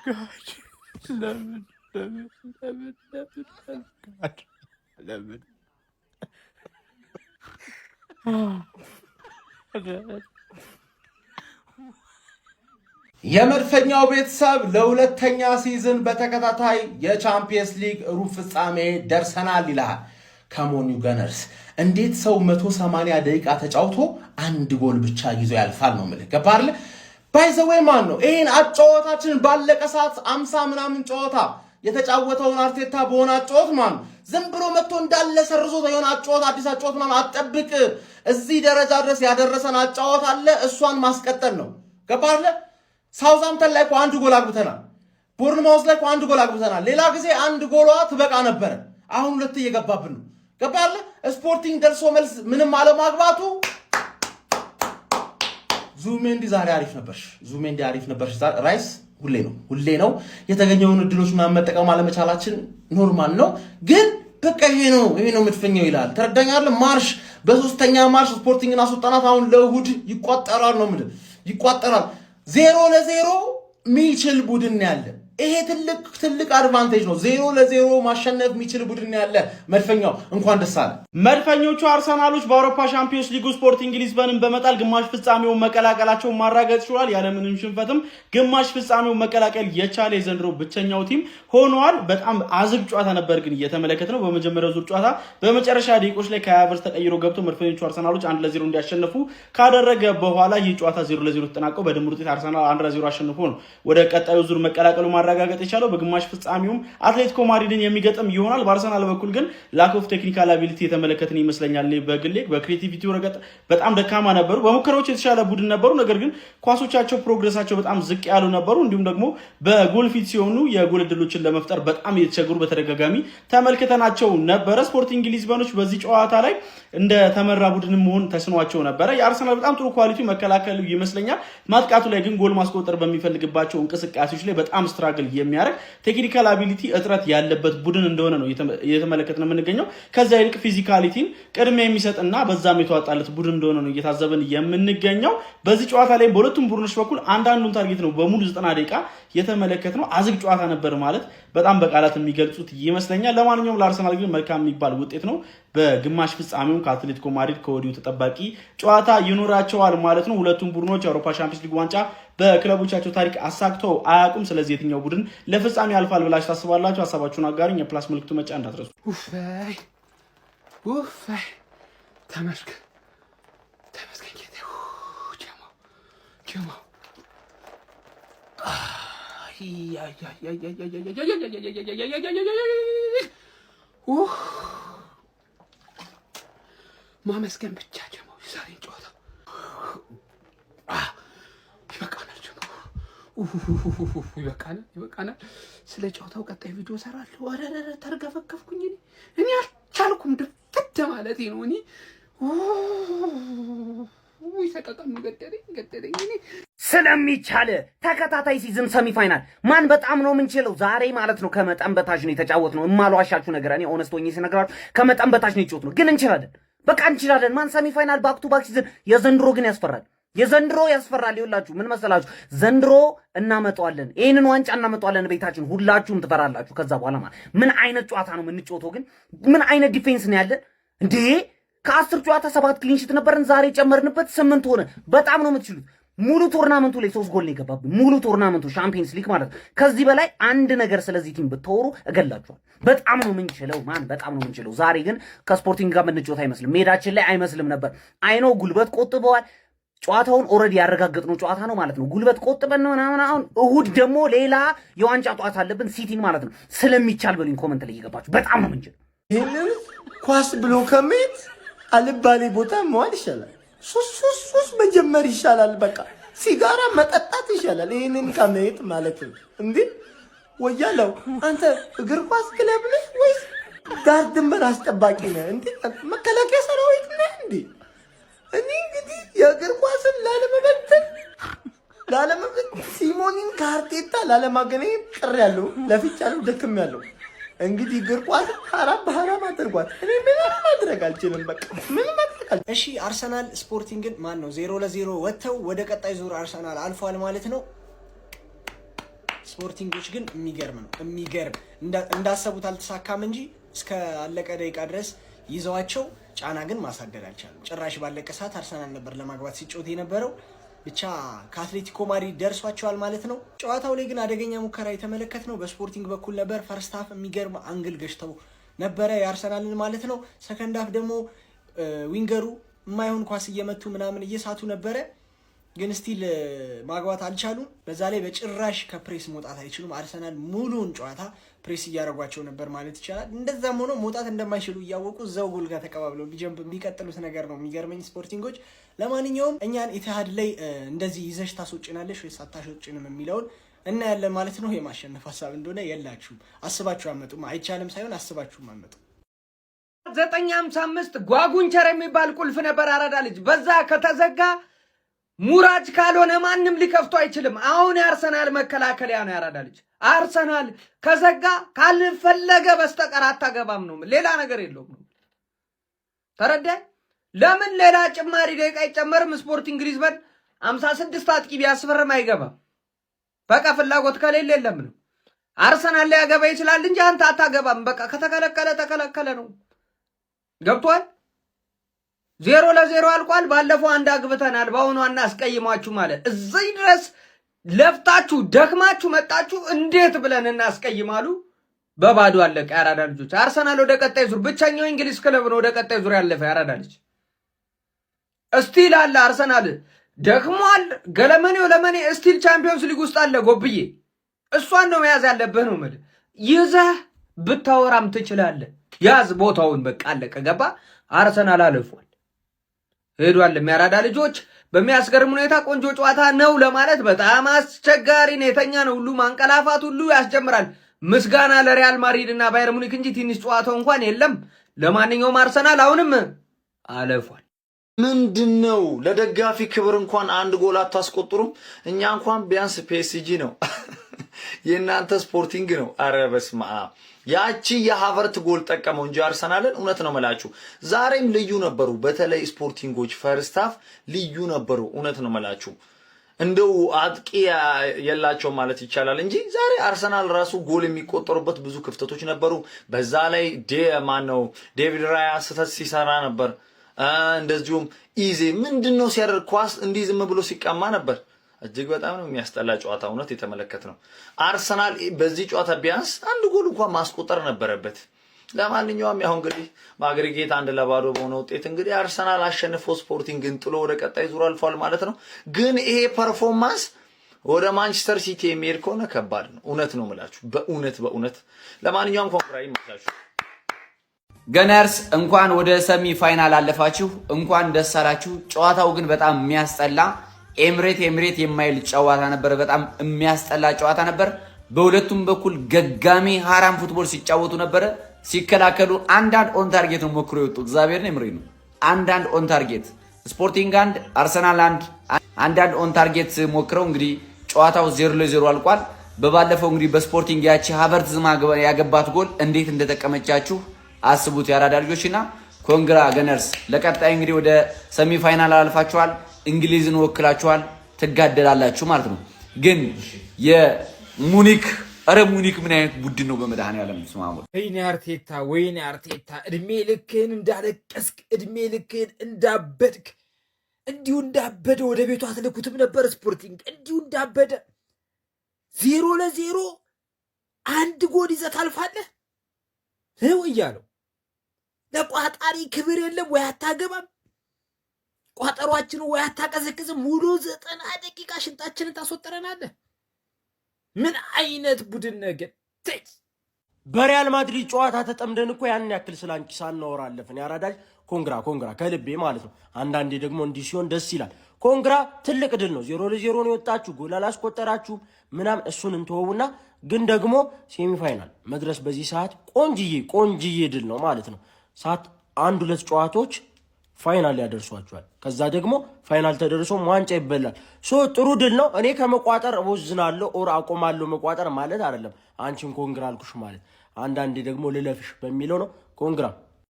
God. Lemon. God. Lemon. የመድፈኛው ቤተሰብ ለሁለተኛ ሲዝን በተከታታይ የቻምፒየንስ ሊግ ሩብ ፍጻሜ ደርሰናል ይላል። ከሞኒው ገነርስ እንዴት ሰው 180 ደቂቃ ተጫውቶ አንድ ጎል ብቻ ይዞ ያልፋል ነው ማለት ገባርለ ባይዘዌይ ማን ነው ይሄን አጫወታችን ባለቀ ሰዓት 50 ምናምን ጨዋታ የተጫወተውን አርቴታ በሆነ አጫወት ማን ዝም ብሎ መጥቶ እንዳለ ሰርዞ የሆነ አጫወት አዲስ አጫወት ማን አጠብቅ እዚህ ደረጃ ድረስ ያደረሰን አጫወት አለ እሷን ማስቀጠል ነው ገባርለ ሳውዛምተን ላይ አንድ ጎል አግብተናል ቦርንማውዝ ላይ አንድ ጎል አግብተናል ሌላ ጊዜ አንድ ጎሏ ትበቃ ነበር አሁን ሁለት እየገባብን ነው ገባለ ስፖርቲንግ ደርሶ መልስ ምንም አለማግባቱ ዙሜንዲ ዛሬ አሪፍ ነበርሽ ራይስ ሁሌ ነው የተገኘውን እድሎች ምናምን መጠቀም አለመቻላችን ኖርማል ነው ግን በቃ ይሄ ነው መድፈኛው ይላል ተረዳኛለ ማርሽ በሶስተኛ ማርሽ ስፖርቲንግና ሱልጣናት አሁን ለእሁድ ይቋጠራል ነው ምንድን ይቋጠራል 0-0 ሚችል ቡድን ያለ ይሄ ትልቅ አድቫንቴጅ ነው 0-0 ማሸነፍ ሚችል ቡድን ያለ መድፈኛው እንኳን ደስ አለ መድፈኞቹ አርሰናሎች በአውሮፓ ቻምፒየንስ ሊግ ስፖርቲንግ ሊዝበንን በመጣል ግማሽ ፍጻሜውን መቀላቀላቸው ማረጋገጥ ችሏል ያለምንም ሽንፈትም ግማሽ ፍጻሜውን መቀላቀል የቻለ የዘንድሮ ብቸኛው ቲም ሆኗል በጣም አዝግ ጨዋታ ነበር ግን እየተመለከተ ነው በመጀመሪያው ዙር ጨዋታ በመጨረሻ ደቂቆች ላይ ከሃቨርስ ተቀይሮ ገብቶ መድፈኞቹ አርሰናሎች 1-0 እንዲያሸንፉ ካደረገ በኋላ ይህ ጨዋታ 0-0 ተጠናቀው በድምር ውጤት አርሰናል 1-0 አሸንፎ ነው ወደ ቀጣዩ ዙር መቀላቀሉ ማረጋገጥ የቻለው በግማሽ ፍጻሜውም አትሌቲኮ ማድሪድን የሚገጥም ይሆናል በአርሰናል በኩል ግን ላክ ኦፍ ቴክኒካል አቢሊቲ የተመለከተን ይመስለኛል በግሌ በክሬቲቪቲው ረገጥ በጣም ደካማ ነበሩ በሙከራዎች የተሻለ ቡድን ነበሩ ነገር ግን ኳሶቻቸው ፕሮግረሳቸው በጣም ዝቅ ያሉ ነበሩ እንዲሁም ደግሞ በጎል ፊት ሲሆኑ የጎል ዕድሎችን ለመፍጠር በጣም እየተቸገሩ በተደጋጋሚ ተመልክተናቸው ነበረ ስፖርቲንግ ሊዝበኖች በዚህ ጨዋታ ላይ እንደ ተመራ ቡድን መሆን ተስኗቸው ነበረ የአርሰናል በጣም ጥሩ ኳሊቲ መከላከሉ ይመስለኛል ማጥቃቱ ላይ ግን ጎል ማስቆጠር በሚፈልግባቸው እንቅስቃሴዎች ላይ በጣም ስትራግል የሚያደርግ ቴክኒካል አቢሊቲ እጥረት ያለበት ቡድን እንደሆነ ነው እየተመለከተን የምንገኘው ከዛ ይልቅ ፊዚካሊቲን ቅድሚያ የሚሰጥና በዛም የተዋጣለት ቡድን እንደሆነ ነው እየታዘበን የምንገኘው በዚህ ጨዋታ ላይ በሁለቱም ቡድኖች በኩል አንዳንዱን ታርጌት ነው በሙሉ 90 ደቂቃ የተመለከትነው አዝግ ጨዋታ ነበር ማለት በጣም በቃላት የሚገልጹት ይመስለኛል ለማንኛውም ለአርሰናል ግን መልካም የሚባል ውጤት ነው በግማሽ ፍጻሜውን ከአትሌቲኮ ማድሪድ ከወዲሁ ተጠባቂ ጨዋታ ይኖራቸዋል ማለት ነው ሁለቱም ቡድኖች የአውሮፓ ቻምፒየንስ ሊግ ዋንጫ በክለቦቻቸው ታሪክ አሳክተው አያውቁም ስለዚህ የትኛው ቡድን ለፍጻሜ ያልፋል ብላችሁ ታስባላችሁ ሐሳባችሁን አጋሩኝ የፕላስ ምልክቱ መጫ እንዳትረሱ ተመስገን ጀማ ማመስገን ብቻ ጀማው ዛሬ ጨዋታ ይበቃናል ስለ ጨዋታው ቀጣይ ቪዲዮ ሰራለሁ ወረረ ተርገፈከፍኩኝ እኔ አልቻልኩም ድፍት ማለት ነው እኔ ይሰቀቀም ገደለኝ እኔ ስለሚቻል ተከታታይ ሲዝን ሰሚ ፋይናል ማን በጣም ነው ምንችለው ዛሬ ማለት ነው ከመጠን በታች ነው የተጫወትነው እማልዋሻችሁ ነገር እኔ ኦነስት ሆኜ ስነግራችሁ ከመጠን በታች ነው የተጫወትነው ግን እንችላለን ማን ሰሚ ፋይናል ባክ ቱ ባክ ሲዝን የዘንድሮ ግን ያስፈራል ይውላችሁ ምን መሰላችሁ ዘንድሮ እናመጣዋለን ይሄንን ዋንጫ እናመጣዋለን ቤታችን ሁላችሁም ትፈራላችሁ ከዛ በኋላ ማለት ምን አይነት ጨዋታ ነው የምንጫወተው ግን ምን አይነት ዲፌንስ ነው ያለን እንዴ ከ10 ጨዋታ 7 ክሊንሺት ነበርን ዛሬ ጨመርንበት 8 ሆነ በጣም ነው የምትችሉት ሙሉ ቶርናመንቱ ላይ 3 ጎል ነው የገባብን ሙሉ ቶርናመንቱ ቻምፒየንስ ሊግ ማለት ከዚህ በላይ አንድ ነገር ስለዚህ ቲም ብትወሩ እገላችኋል በጣም ነው የምንችለው ዛሬ ግን ከስፖርቲንግ ጋር የምንጫወት አይመስልም ሜዳችን ላይ አይመስልም ነበር አይኖ ጉልበት ቆጥበዋል ጨዋታውን ኦሬዲ ያረጋግጥነው ጨዋታ ነው ማለት ነው ጉልበት ቆጥበን ነው አሁን እሁድ ደግሞ ሌላ የዋንጫ ጨዋታ አለብን ሲቲን ማለት ነው ስለሚቻል በሉኝ ኮሜንት ላይ እየገባችሁ በጣም ነው የምንችለው ይሄንን ኳስ ብሎ ከመሄድ አልባሌ ቦታ መዋል ይሻላል ሱስ መጀመር ይሻላል በቃ ሲጋራ መጠጣት ይሻላል ይሄንን ከመሄድ ማለት ነው እንዴ ወያለው አንተ እግር ኳስ ክለብ ነህ ወይስ ዳር ድንበር አስጠባቂ ነህ እንዴ መከላከያ ሰራዊት ነህ እንዴ እኔ እንግዲህ የእግር ኳስን ላለመበተን ሲሞኒን ከአርቴታ ላለማገናኘት ጥሪ ያለው ለፍቻለሁ ደክም ያለው እንግዲህ እግር ኳስ ሐራም አድርጓት እኔ ምንም ማድረግ አልችልም በቃ ምንም ማድረግ እሺ አርሰናል ስፖርቲንግን ማን ነው 0-0 ወጥተው ወደ ቀጣይ ዙር አርሰናል አልፏል ማለት ነው ስፖርቲንጎች ግን የሚገርም ነው። የሚገርም እንዳሰቡት አልተሳካም እንጂ እስከ አለቀ ደቂቃ ድረስ ይዘዋቸው ጫና ግን ማሳደር አልቻሉም። ጭራሽ ባለቀ ሰዓት አርሰናል ነበር ለማግባት ሲጮት የነበረው። ብቻ ከአትሌቲኮ ማድሪድ ደርሷቸዋል ማለት ነው። ጨዋታው ላይ ግን አደገኛ ሙከራ የተመለከትነው በስፖርቲንግ በኩል ነበር። ፈርስት ሃፍ የሚገርም አንግል ገጭተው ነበረ የአርሰናልን ማለት ነው። ሰከንድ ሃፍ ደግሞ ዊንገሩ የማይሆን ኳስ እየመቱ ምናምን እየሳቱ ነበረ፣ ግን ስቲል ማግባት አልቻሉም። በዛ ላይ በጭራሽ ከፕሬስ መውጣት አይችሉም። አርሰናል ሙሉውን ጨዋታ ፕሬስ እያደረጓቸው ነበር ማለት ይቻላል። እንደዛም ሆኖ መውጣት እንደማይችሉ እያወቁ እዛው ጎል ጋር ተቀባብለው የሚቀጥሉት ነገር ነው የሚገርመኝ ስፖርቲንጎች። ለማንኛውም እኛን ኢትሃድ ላይ እንደዚህ ይዘሽ ታስወጭናለሽ ወይስ አታስወጭንም የሚለውን እናያለን ማለት ነው። የማሸነፍ ሀሳብ እንደሆነ የላችሁም፣ አስባችሁ አመጡም። አይቻልም ሳይሆን አስባችሁም አመጡ። 955 ጓጉንቸር የሚባል ቁልፍ ነበር አራዳ ልጅ። በዛ ከተዘጋ ሙራጅ ካልሆነ ማንም ሊከፍቶ አይችልም። አሁን የአርሰናል መከላከያ ነው ያራዳ ልጅ። አርሰናል ከዘጋ ካልፈለገ በስተቀር አታገባም ነው፣ ሌላ ነገር የለውም። ተረዳይ? ለምን ሌላ ጭማሪ ደቂቃ አይጨመርም? ስፖርቲንግ ሊዝበን 56 አጥቂ ቢያስፈርም አይገባም። በቃ ፍላጎት ከሌለ የለም ነው። አርሰናል ሊያገባ ይችላል እንጂ አንተ አታገባም። በቃ ከተከለከለ ተከለከለ ነው። ገብቷል? 0-0 አልቋል። ባለፈው አንድ አግብተናል፣ በአሁኑ እናስቀይማችሁ ማለት እዚህ ድረስ ለፍታችሁ ደክማችሁ መጣችሁ። እንዴት ብለን እናስቀይማሉ? በባዶ አለቀ። ያራዳ ልጆች አርሰናል ወደ ቀጣይ ዙር ብቸኛው እንግሊዝ ክለብ ነው ወደ ቀጣይ ዙር ያለፈ ያራዳ ልጅ። እስቲል አለ አርሰናል ደክሟል። ገለመኔው ለመኔ እስቲል ቻምፒዮንስ ሊግ ውስጥ አለ ጎብዬ። እሷን ነው መያዝ ያለብህ ነው ማለት ይዘህ ብታወራም ትችላለህ። ያዝ ቦታውን በቃ አለቀ። ገባ? አርሰናል አልፏል ሄዷል። የሚያራዳ ልጆች በሚያስገርም ሁኔታ ቆንጆ ጨዋታ ነው ለማለት በጣም አስቸጋሪ ነው። የተኛ ነው ሁሉ ማንቀላፋት ሁሉ ያስጀምራል። ምስጋና ለሪያል ማድሪድ እና ባየር ሙኒክ እንጂ ትንሽ ጨዋታው እንኳን የለም። ለማንኛውም አርሰናል አሁንም አልፏል። ምንድነው ለደጋፊ ክብር እንኳን አንድ ጎል አታስቆጥሩም? እኛ እንኳን ቢያንስ ፒኤስጂ ነው የእናንተ ስፖርቲንግ ነው። አረ በስመ አብ ያቺ የሃቨርት ጎል ጠቀመው እንጂ አርሰናልን እውነት ነው መላችሁ ዛሬም ልዩ ነበሩ። በተለይ ስፖርቲንጎች ፈርስት ሃፍ ልዩ ነበሩ። እውነት ነው መላችሁ እንደው አጥቂ የላቸው ማለት ይቻላል እንጂ ዛሬ አርሰናል ራሱ ጎል የሚቆጠሩበት ብዙ ክፍተቶች ነበሩ። በዛ ላይ ዴቪድ ራያ ስህተት ሲሰራ ነበር። እንደዚሁም ኢዜ ምንድነው ሲያደርግ ኳስ እንዲህ ዝም ብሎ ሲቀማ ነበር። እጅግ በጣም ነው የሚያስጠላ ጨዋታ እውነት የተመለከትነው። አርሰናል በዚህ ጨዋታ ቢያንስ አንድ ጎል እንኳን ማስቆጠር ነበረበት። ለማንኛውም ያው እንግዲህ በአግሪጌት 1-0 በሆነ ውጤት እንግዲህ አርሰናል አሸንፎ ስፖርቲንግን ጥሎ ወደ ቀጣይ ዙር አልፏል ማለት ነው። ግን ይሄ ፐርፎርማንስ ወደ ማንቸስተር ሲቲ የሚሄድ ከሆነ ከባድ ነው። እውነት ነው የምላችሁ በእውነት። ለማንኛውም ኮንግራይ ይመቻችሁ። ገነርስ እንኳን ወደ ሰሚ ፋይናል አለፋችሁ፣ እንኳን ደስ አላችሁ። ጨዋታው ግን በጣም የሚያስጠላ ኤምሬት የማይል ጨዋታ ነበር። በጣም የሚያስጠላ ጨዋታ ነበር። በሁለቱም በኩል ገጋሚ ሃራም ፉትቦል ሲጫወቱ ነበር። ሲከላከሉ አንዳንድ ኦን ታርጌት ነው ሞክሮ የወጡ። እግዚአብሔር ነው ምሪኑ አንዳንድ ኦን ታርጌት ስፖርቲንግ አንድ አርሰናል አንዳንድ ኦን ታርጌት ሞክረው እንግዲህ ጨዋታው 0-0 አልቋል። በባለፈው እንግዲህ በስፖርቲንግ ያቺ ሃቨርትዝ ያገባት ጎል እንዴት እንደተጠቀመቻችሁ አስቡት ያራዳ ልጆችና ኮንግራ ገነርስ። ለቀጣይ እንግዲህ ወደ ሰሚ ፋይናል አልፋችኋል። እንግሊዝን ወክላችኋል፣ ትጋደላላችሁ ማለት ነው። ግን የሙኒክ ሙኒክ ምን አይነት ቡድን ነው? በመድኃኒዓለም ስማሙ። ወይኔ አርቴታ እድሜ ልክህን እንዳለቀስክ እድሜ ልክህን እንዳበድክ እንዲሁ እንዳበደ ወደ ቤቱ አትልኩትም ነበር? ስፖርቲንግ እንዲሁ እንዳበደ 0-0 አንድ ጎል ይዘህ ታልፋለህ እያለው ለቋጣሪ ክብር የለም ወይ አታገባም? ቋጠሯችን ወይ አታቀዘቅዝም? ሙሉ 90 ደቂቃ ሽንጣችንን ታስወጥረናለህ። ምን አይነት ቡድን ነገር! በሪያል ማድሪድ ጨዋታ ተጠምደን እኮ ያን ያክል ስላንቺ ሳናወራ አለፍን። ያራዳጅ ኮንግራ ከልቤ ማለት ነው። አንዳንዴ ደግሞ እንዲህ ሲሆን ደስ ይላል። ኮንግራ ትልቅ ድል ነው። 0-0 ነው የወጣችሁ፣ ጎል አላስቆጠራችሁም ምናምን፣ እሱን እንተወውና ግን ደግሞ ሴሚፋይናል መድረስ በዚህ ሰዓት ቆንጅዬ ድል ነው ማለት ነው። ሰዓት 1-2 ጨዋታዎች ፋይናል ያደርሷቸዋል። ከዛ ደግሞ ፋይናል ተደርሶ ዋንጫ ይበላል። ጥሩ ድል ነው። እኔ ከመቋጠር ወዝናለሁ ኦር አቆማለሁ መቋጠር ማለት አይደለም። አንቺን ኮንግራ አልኩሽ ማለት አንዳንዴ ደግሞ ልለፍሽ በሚለው ነው። ኮንግራ